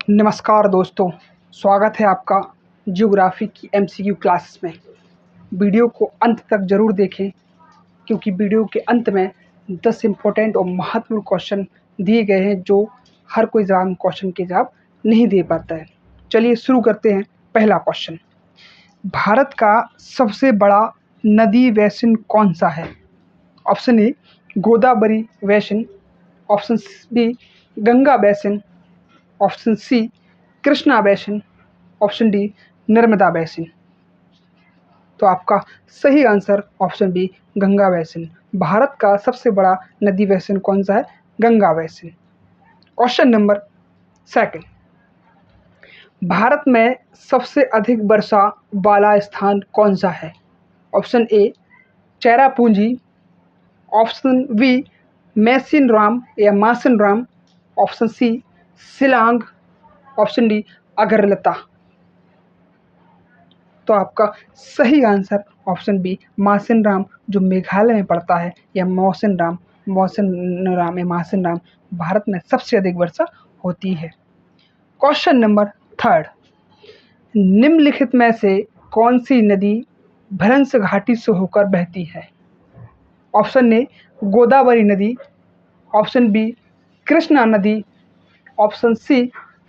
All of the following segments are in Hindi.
नमस्कार दोस्तों, स्वागत है आपका ज्योग्राफी की एमसीक्यू क्लासेस में। वीडियो को अंत तक ज़रूर देखें क्योंकि वीडियो के अंत में 10 इम्पोर्टेंट और महत्वपूर्ण क्वेश्चन दिए गए हैं जो हर कोई एग्जाम क्वेश्चन के जवाब नहीं दे पाता है। चलिए शुरू करते हैं। पहला क्वेश्चन, भारत का सबसे बड़ा नदी बेसिन कौन सा है? Option A Godavari basin, option B Ganga basin, option C Krishna basin, option D Narmada basin. तो आपका सही answer option B Ganga basin. Bharat का सबसे बड़ा नदी बेसिन कौन सा है? Ganga basin. Question number second, Bharat में सबसे अधिक वर्षा वाला स्थान कौन सा है? Option A Cherrapunji, option B Mawsynram या Mawsynram, option C Shillong, option D Agartala. तो आपका सही आंसर ऑप्शन बी मासिनराम, जो मेघालय में पड़ता है, या मौसिनराम या मासिनराम भारत में सबसे अधिक वर्षा होती है। क्वेश्चन नंबर थर्ड, निम्नलिखित में से कौन सी नदी भ्रंश घाटी से होकर बहती है? ऑप्शन ए गोदावरी नदी, ऑप्शन बी कृष्णा नदी, ऑप्शन सी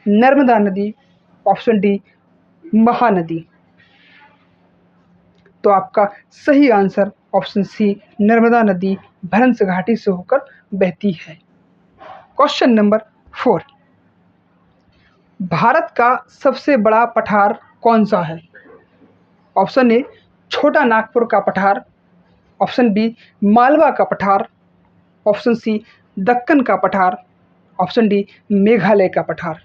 नर्मदा नदी, ऑप्शन डी महानदी। तो आपका सही आंसर ऑप्शन सी नर्मदा नदी भ्रंश घाटी से होकर बहती है। क्वेश्चन नंबर 4, भारत का सबसे बड़ा पठार कौन सा है? ऑप्शन ए छोटा नागपुर का पठार, ऑप्शन बी मालवा का पठार, ऑप्शन सी दक्कन का पठार, ऑप्शन डी मेघालय का पठार।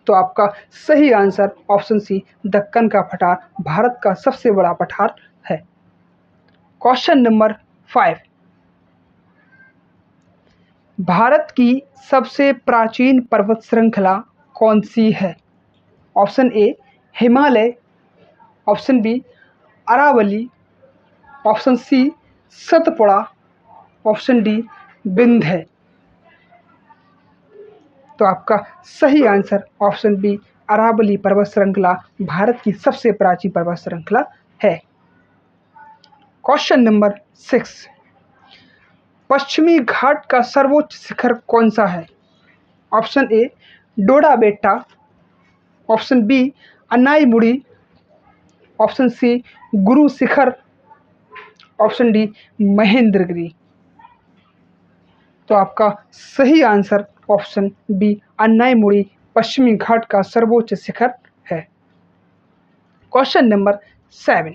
तो आपका सही आंसर ऑप्शन सी दक्कन का पठार भारत का सबसे बड़ा पठार है। क्वेश्चन नंबर 5, भारत की सबसे प्राचीन पर्वत श्रृंखला कौन सी है? Option A Himalaya, option B Aravalli, option C Satpura, option D Vindhya. तो आपका सही आंसर ऑप्शन बी अरावली पर्वत श्रृंखला भारत की सबसे प्राचीन पर्वत श्रृंखला है। क्वेश्चन नंबर 6, पश्चिमी घाट का सर्वोच्च शिखर कौन सा है? Option A Doda Betta, option B Anaimudi, option C Guru Shikhar, option D Mahendragiri. तो आपका सही आंसर ऑप्शन बी अनाईमुड़ी पश्चिमी घाट का सर्वोच्च शिखर है। क्वेश्चन नंबर 7,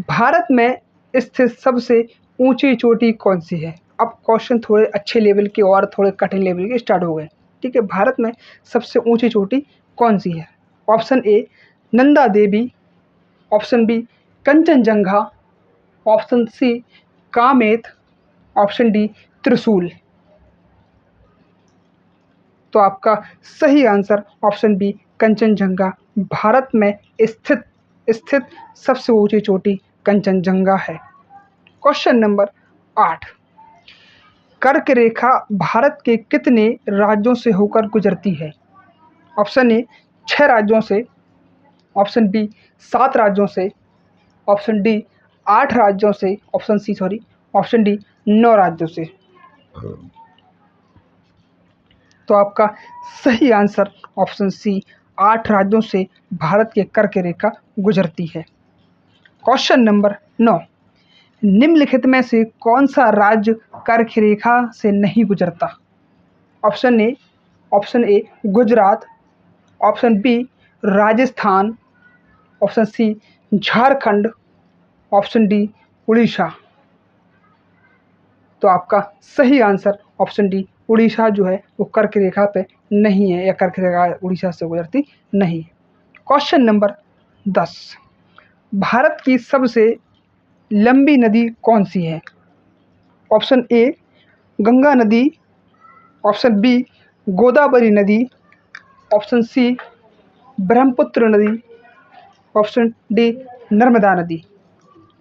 भारत में स्थित सबसे ऊंची चोटी कौन सी है? अब क्वेश्चन थोड़े अच्छे लेवल के और थोड़े कठिन लेवल के स्टार्ट हो गए। ठीक है, भारत में सबसे ऊंची चोटी कौन सी है? Option A Nanda Devi, option B Kanchenjunga, option C Kamet, option D Trishul. तो आपका सही answer option B Kanchenjunga Bharat में स्थित सबसे ऊंची चोटी कंचनजंगा है। क्वेश्चन नंबर 8, कर्क रेखा भारत के कितने राज्यों से होकर गुजरती है? ऑप्शन ए 6 राज्यों से, ऑप्शन बी 7 राज्यों से, ऑप्शन डी 8 राज्यों से, ऑप्शन डी 9 राज्यों से। तो आपका सही आंसर ऑप्शन सी 8 राज्यों से भारत के कर्क रेखा गुजरती है। क्वेश्चन नंबर 9, निम्नलिखित में से कौन सा राज्य कर्क रेखा से नहीं गुजरता? Option A Gujarat, option B Rajasthan, option C Jharkhand, option D Orissa. तो आपका सही आंसर ऑप्शन डी उड़ीसा जो है वो कर्क रेखा पे नहीं है, या कर्क रेखा उड़ीसा से गुजरती नहीं है। क्वेश्चन नंबर 10, भारत की सबसे लंबी नदी कौन सी है? ऑप्शन ए गंगा नदी, ऑप्शन बी गोदावरी नदी, ऑप्शन सी ब्रह्मपुत्र नदी, ऑप्शन डी नर्मदा नदी।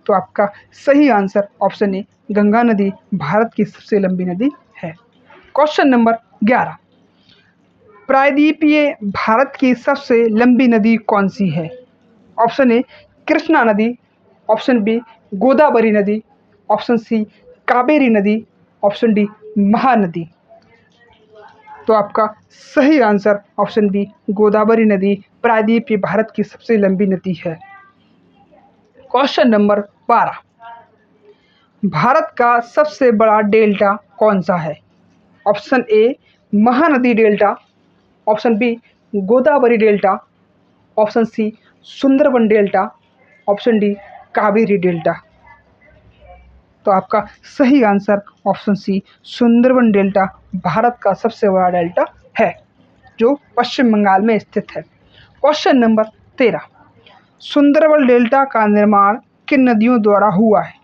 तो आपका सही आंसर ऑप्शन ए गंगा नदी, भारत की सबसे लंबी नदी है। क्वेश्चन नंबर 11, प्रायद्वीपीय भारत की सबसे लंबी नदी कौन सी है? ऑप्शन ए कृष्णा नदी, ऑप्शन बी गोदावरी नदी, ऑप्शन सी कावेरी नदी, ऑप्शन डी महानदी। तो आपका सही आंसर ऑप्शन बी गोदावरी नदी प्रायद्वीपीय भारत की सबसे लंबी नदी है। क्वेश्चन नंबर 12, भारत का सबसे बड़ा डेल्टा कौन सा है? Option A Mahanadi delta, option B Godavari delta, option C Sundarban delta, option D Kaveri delta. तो आपका सही answer option C Sundarban delta Bharat का सबसे बड़ा डेल्टा है, जो पश्चिम बंगाल में स्थित है। क्वेश्चन नंबर 13, सुंदरबन डेल्टा का निर्माण किन नदियों द्वारा हुआ है?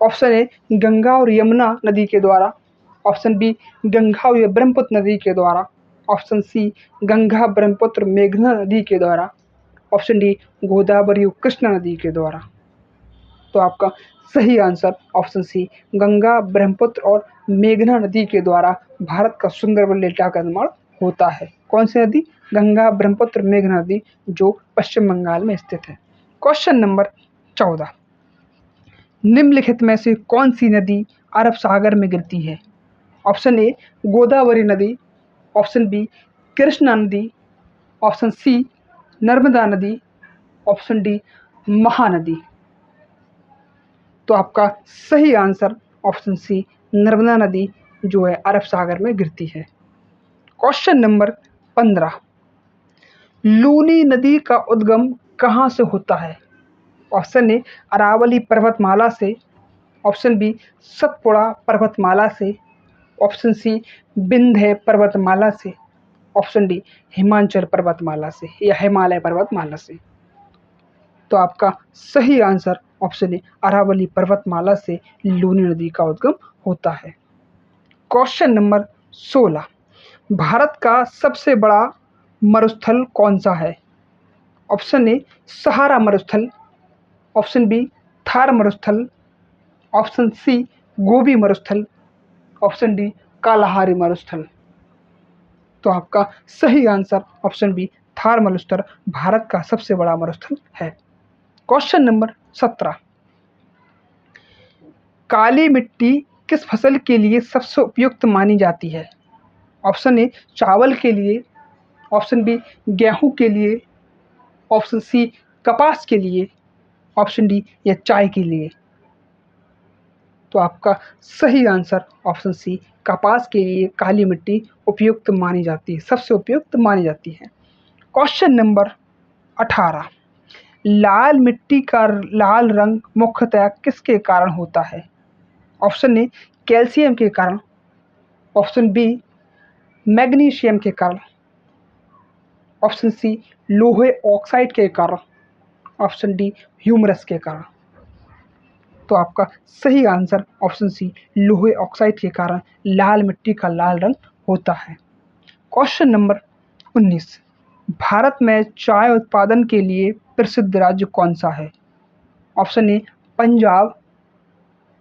ऑप्शन ए गंगा और यमुना नदी के द्वारा, ऑप्शन बी गंगा और ब्रह्मपुत्र नदी के द्वारा, ऑप्शन सी गंगा ब्रह्मपुत्र मेघना नदी के द्वारा, ऑप्शन डी गोदावरी और कृष्णा नदी के द्वारा। तो आपका सही answer option C Ganga Brahmaputra और मेघना नदी के द्वारा भारत का सुंदरबन डेल्टा का निर्माण होता है। कौन सी नदी? गंगा ब्रह्मपुत्र मेघना नदी, जो पश्चिम बंगाल में स्थित है। क्वेश्चन नंबर 14, निम्नलिखित में से कौन सी नदी अरब सागर में गिरती है? ऑप्शन ए गोदावरी नदी, ऑप्शन बी कृष्णा नदी, ऑप्शन सी नर्मदा नदी, ऑप्शन डी महानदी। तो आपका सही आंसर ऑप्शन सी नर्मदा नदी जो है अरब सागर में गिरती है। क्वेश्चन नंबर 15, लूनी नदी का उद्गम कहाँ से होता है? ऑप्शन ए अरावली पर्वतमाला से, ऑप्शन बी सतपुड़ा पर्वतमाला से, ऑप्शन सी विंध्य पर्वतमाला से, ऑप्शन डी हिमाचल पर्वतमाला से या हिमालय पर्वतमाला से। तो आपका सही आंसर ऑप्शन ए अरावली पर्वतमाला से लूनी नदी का उद्गम होता है। क्वेश्चन नंबर 16, भारत का सबसे बड़ा मरुस्थल कौन सा है? ऑप्शन ए सहारा मरुस्थल, ऑप्शन बी थार मरुस्थल, ऑप्शन सी गोबी मरुस्थल, ऑप्शन डी कालाहारी मरुस्थल। तो आपका सही आंसर ऑप्शन बी थार मरुस्थल भारत का सबसे बड़ा मरुस्थल है। क्वेश्चन नंबर 17, काली मिट्टी किस फसल के लिए सबसे उपयुक्त मानी जाती है? ऑप्शन ए चावल के लिए, ऑप्शन बी गेहूं के लिए, ऑप्शन सी कपास के लिए, ऑप्शन डी या चाय के लिए। तो आपका सही आंसर ऑप्शन सी कपास के लिए काली मिट्टी उपयुक्त मानी जाती है, सबसे उपयुक्त मानी जाती है। क्वेश्चन नंबर 18, लाल मिट्टी का लाल रंग मुख्यतः किसके कारण होता है? ऑप्शन ए कैल्शियम के कारण, ऑप्शन बी मैग्नीशियम के कारण, ऑप्शन सी लोहे ऑक्साइड के कारण, ऑप्शन डी ह्यूमरस के कारण। तो आपका सही आंसर ऑप्शन सी लोहे ऑक्साइड के कारण लाल मिट्टी का लाल रंग होता है। क्वेश्चन नंबर 19, भारत में चाय उत्पादन के लिए प्रसिद्ध राज्य कौन सा है? Option A Punjab,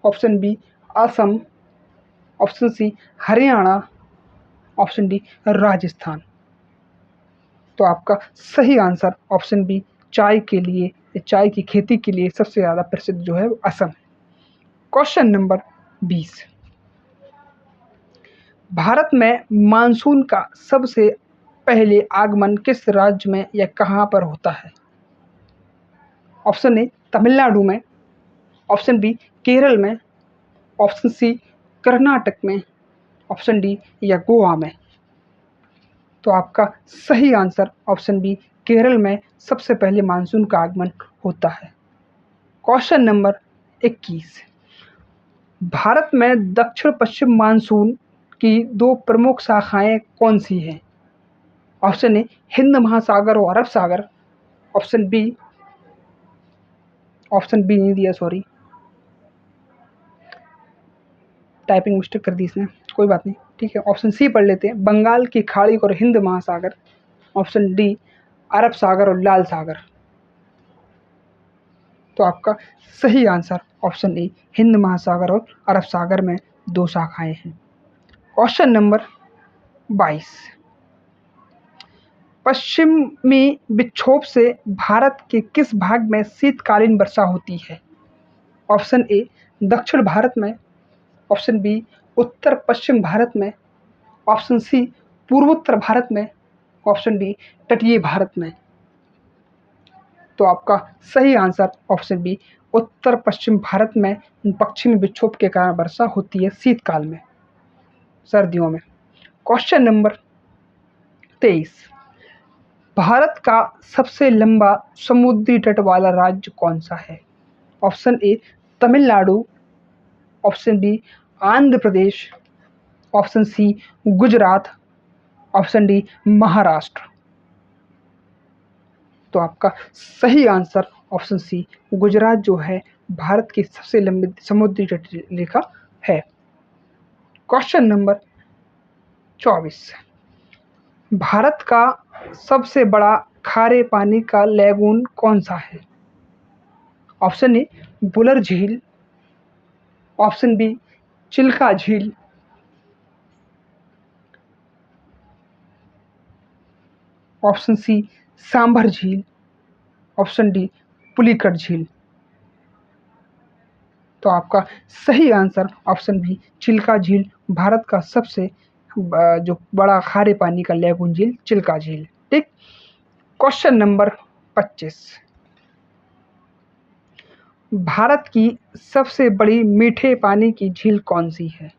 option B Assam, option C Haryana, option D Rajasthan. तो आपका सही आंसर ऑप्शन बी चाय के लिए, चाय की खेती के लिए सबसे ज़्यादा प्रसिद्ध जो है वो असम है। क्वेश्चन नंबर 20, भारत में मानसून का सबसे पहले आगमन किस राज्य में या कहाँ पर होता है? ऑप्शन ए तमिलनाडु में, ऑप्शन बी केरल में, ऑप्शन सी कर्नाटक में, ऑप्शन डी या गोवा में। तो आपका सही आंसर ऑप्शन बी केरल में सबसे पहले मानसून का आगमन होता है। क्वेश्चन नंबर 21, भारत में दक्षिण पश्चिम मानसून की दो प्रमुख शाखाएं कौन सी हैं? ऑप्शन ए हिंद महासागर और अरब सागर, ऑप्शन बी नहीं दिया, सॉरी टाइपिंग मिस्टेक कर दी इसने, कोई बात नहीं, ठीक है। ऑप्शन सी पढ़ लेते हैं, बंगाल की खाड़ी और हिंद महासागर, ऑप्शन डी अरब सागर और लाल सागर। तो आपका सही आंसर ऑप्शन ए हिंद महासागर और अरब सागर में दो शाखाएं हैं। क्वेश्चन नंबर 22, पश्चिमी विक्षोभ से भारत के किस भाग में शीतकालीन वर्षा होती है? ऑप्शन ए दक्षिण भारत में, ऑप्शन बी उत्तर पश्चिम भारत में, ऑप्शन सी पूर्वोत्तर भारत में, ऑप्शन डी तटीय भारत में। तो आपका सही आंसर ऑप्शन बी उत्तर पश्चिम भारत में पश्चिमी विक्षोभ के कारण वर्षा होती है शीतकाल में, सर्दियों में। क्वेश्चन नंबर 23, भारत का सबसे लंबा समुद्री तट वाला राज्य कौन सा है? Option A Tamil Nadu, option B Andhra Pradesh, option C Gujarat, option D Maharashtra. तो आपका सही आंसर ऑप्शन सी गुजरात जो है भारत की सबसे लंबी समुद्री तट रेखा है। क्वेश्चन नंबर 24, भारत का सबसे बड़ा खारे पानी का लैगून कौन सा है? ऑप्शन ए बुलर झील, ऑप्शन बी चिल्का झील, ऑप्शन सी सांभर झील, ऑप्शन डी पुलिकट झील। तो आपका सही आंसर ऑप्शन बी चिल्का झील भारत का सबसे जो बड़ा खारे पानी का लैगून झील चिल्का झील। ठीक। क्वेश्चन नंबर 25, भारत की सबसे बड़ी मीठे पानी की झील कौन सी है?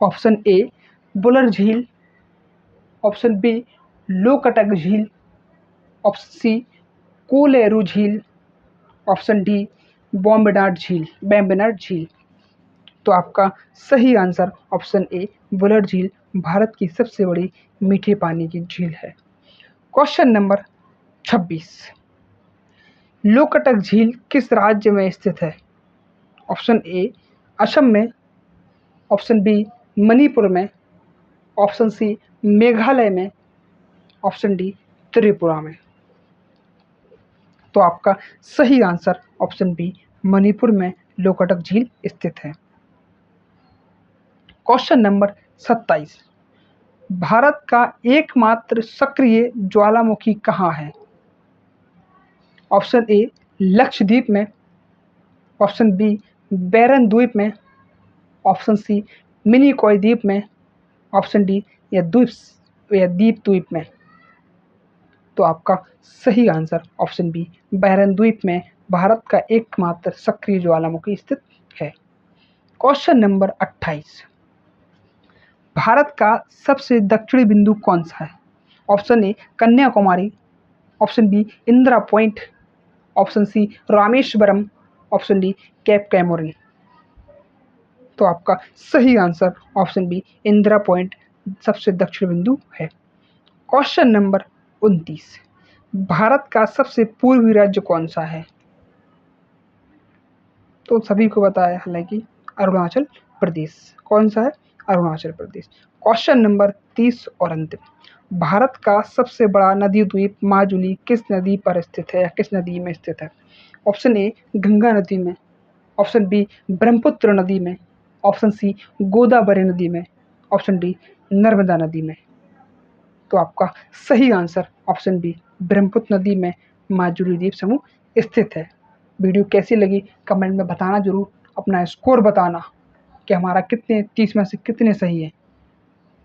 ऑप्शन ए बुलर झील, ऑप्शन बी लोकटक झील, ऑप्शन सी कोलेरू झील, ऑप्शन डी बेम्बनाड झील। तो आपका सही आंसर ऑप्शन ए बुलर झील भारत की सबसे बड़ी मीठे पानी की झील है। क्वेश्चन नंबर 26, लोकटक झील किस राज्य में स्थित है? ऑप्शन ए असम में, ऑप्शन बी मणिपुर में, ऑप्शन सी मेघालय में, ऑप्शन डी त्रिपुरा में। तो आपका सही आंसर ऑप्शन बी मणिपुर में लोकटक झील स्थित है। क्वेश्चन नंबर 27, भारत का एकमात्र सक्रिय ज्वालामुखी कहाँ है? ऑप्शन ए लक्षद्वीप में, ऑप्शन बी बैरन द्वीप में, ऑप्शन सी मिनिकॉय द्वीप में, ऑप्शन डी या दीप द्वीप में। तो आपका सही आंसर ऑप्शन बी बैरन द्वीप में भारत का एकमात्र सक्रिय ज्वालामुखी स्थित है। क्वेश्चन नंबर 28, भारत का सबसे दक्षिणी बिंदु कौन सा है? Option A Kanyakumari, option B Indira point, option C Rameswaram, option D cape Comorin. तो आपका सही answer option B Indira point सबसे दक्षिण बिंदु है। क्वेश्चन नंबर 29, भारत का सबसे पूर्वी राज्य कौन सा है? तो सभी को पता है हालांकि अरुणाचल प्रदेश। कौन सा है? अरुणाचल प्रदेश। क्वेश्चन नंबर 30 और अंतिम, भारत का सबसे बड़ा नदी द्वीप माजुली किस नदी पर स्थित है या किस नदी में स्थित है? ऑप्शन ए गंगा नदी में, ऑप्शन बी ब्रह्मपुत्र नदी में, ऑप्शन सी गोदावरी नदी में, ऑप्शन डी नर्मदा नदी में। तो आपका सही आंसर ऑप्शन बी ब्रह्मपुत्र नदी में माजुली द्वीप समूह स्थित है। वीडियो कैसी लगी कमेंट में बताना जरूर, अपना स्कोर बताना कि हमारा कितने 30 में से कितने सही है,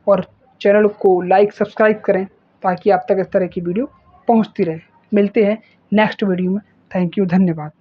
और चैनल को लाइक सब्सक्राइब करें ताकि आप तक इस तरह की वीडियो पहुंचती रहे। मिलते हैं नेक्स्ट वीडियो में। थैंक यू, धन्यवाद।